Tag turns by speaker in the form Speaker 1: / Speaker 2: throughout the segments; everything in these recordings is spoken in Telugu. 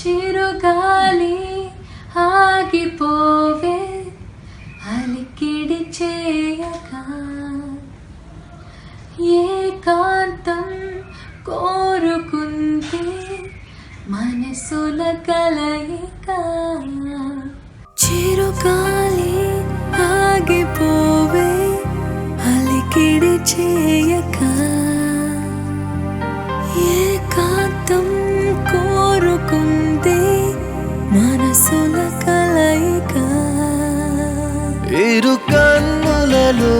Speaker 1: చిరుగాలి ఆగిపోవే అలికిడి చేయక ఏకాంతం కోరుకుంటే మనసుల కలయిక చిరుగాలి ఆగిపోవే అలికిడి చేయక ఏకాంతం కోరుకుంటే మనసుల కలయిక
Speaker 2: ఇరు కన్నులలో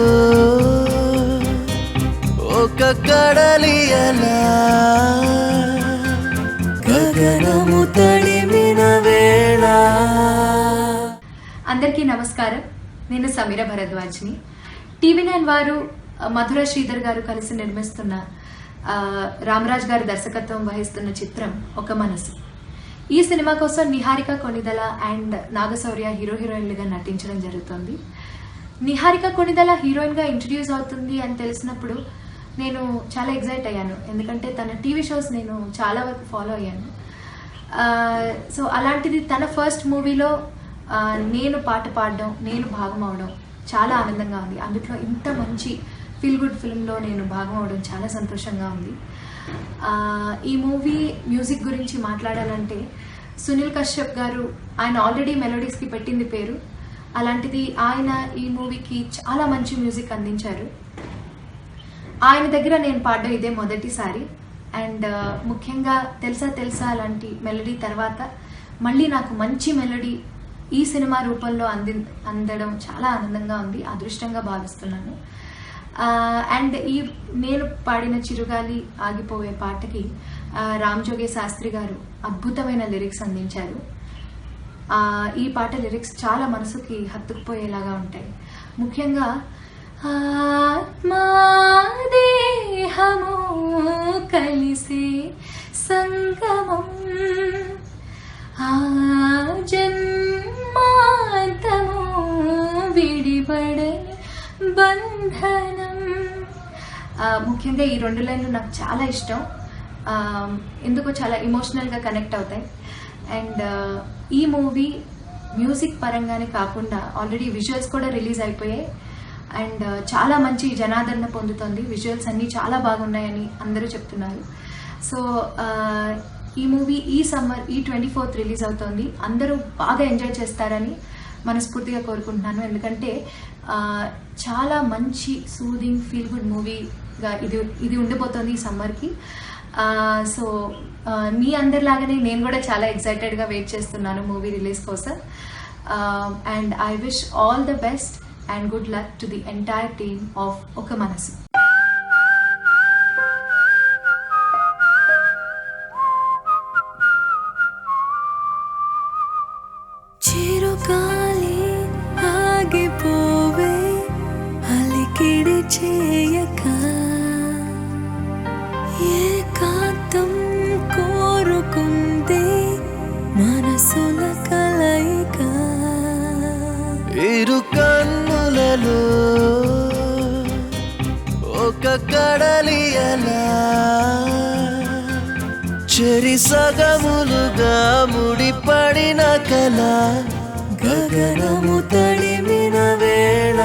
Speaker 2: ఒక కడలియలా గగనము తడిమిన వేళ.
Speaker 1: అందరికీ నమస్కారం. నేను సమీర భరద్వాజ్ని. TV9 వారు మధుర శ్రీధర్ గారు కలిసి నిర్మిస్తున్న రామరాజ్ గారు దర్శకత్వం వహిస్తున్న చిత్రం ఒక మనసు. ఈ సినిమా కోసం నిహారిక కొణిదల అండ్ నాగశౌర్య హీరోయిన్లుగా నటించడం జరుగుతుంది. నిహారిక కొణిదల హీరోయిన్గా ఇంట్రడ్యూస్ అవుతుంది అని తెలిసినప్పుడు నేను చాలా ఎగ్జైట్ అయ్యాను. ఎందుకంటే తన టీవీ షోస్ నేను చాలా వరకు ఫాలో అయ్యాను. సో అలాంటిది తన ఫస్ట్ మూవీలో నేను పాట పాడడం, నేను భాగం అవడం చాలా ఆనందంగా ఉంది. అందులో ఇంత మంచి ఫీల్ గుడ్ ఫిల్మ్లో నేను భాగం అవడం చాలా సంతోషంగా ఉంది. ఈ మూవీ మ్యూజిక్ గురించి మాట్లాడాలంటే సునీల్ కశ్యప్ గారు ఆయన ఆల్రెడీ మెలోడీస్కి పెట్టింది పేరు. అలాంటిది ఆయన ఈ మూవీకి చాలా మంచి మ్యూజిక్ అందించారు. ఆయన దగ్గర నేను పాడడం ఇదే మొదటిసారి. అండ్ ముఖ్యంగా తెలుసా తెలుసా లాంటి మెలోడీ తర్వాత మళ్ళీ నాకు మంచి మెలోడీ ఈ సినిమా రూపంలో అందడం చాలా ఆనందంగా ఉంది, అదృష్టంగా భావిస్తున్నాను. అండ్ ఈ నేను పాడిన చిరుగాలి ఆగిపోయే పాటకి రామ్ జోగే శాస్త్రి గారు అద్భుతమైన లిరిక్స్ అందించారు. ఈ పాట లిరిక్స్ చాలా మనసుకి హత్తుకుపోయేలాగా ఉంటాయి. ముఖ్యంగా ఆత్మా దేహము కలిసే సంగమం, ఆ జన్మాంతము విడిపడే బంధనం. ముఖ్యంగా ఈ రెండు లైన్లు నాకు చాలా ఇష్టం. ఎందుకో చాలా ఎమోషనల్గా కనెక్ట్ అవుతాయి. అండ్ ఈ మూవీ మ్యూజిక్ పరంగానే కాకుండా ఆల్రెడీ విజువల్స్ కూడా రిలీజ్ అయిపోయాయి. అండ్ చాలా మంచి జనాదరణ పొందుతుంది. విజువల్స్ అన్నీ చాలా బాగున్నాయని అందరూ చెప్తున్నారు. సో ఈ మూవీ ఈ సమ్మర్ ఈ 24th రిలీజ్ అవుతుంది. అందరూ బాగా ఎంజాయ్ చేస్తారని మనస్ఫూర్తిగా కోరుకుంటున్నాను. ఎందుకంటే చాలా మంచి సూదింగ్ ఫీల్ గుడ్ మూవీగా ఇది ఉండిపోతుంది ఈ సమ్మర్కి. సో మీ అందరిలాగానే నేను కూడా చాలా ఎక్సైటెడ్గా వెయిట్ చేస్తున్నాను మూవీ రిలీజ్ కోసం. And I wish all the best and good luck to the entire team of Oka Manasu.
Speaker 2: చిరుగాలి ఆగిపోవే అలికిడి చేయక ఏకాంతం కోరుకుంటే మనసుల కలయిక ఇరు కన్నులలో ఒక కడలియలా చెరి సగములుగా ముడిపడిన కల గగనము తడిమిన వేళ.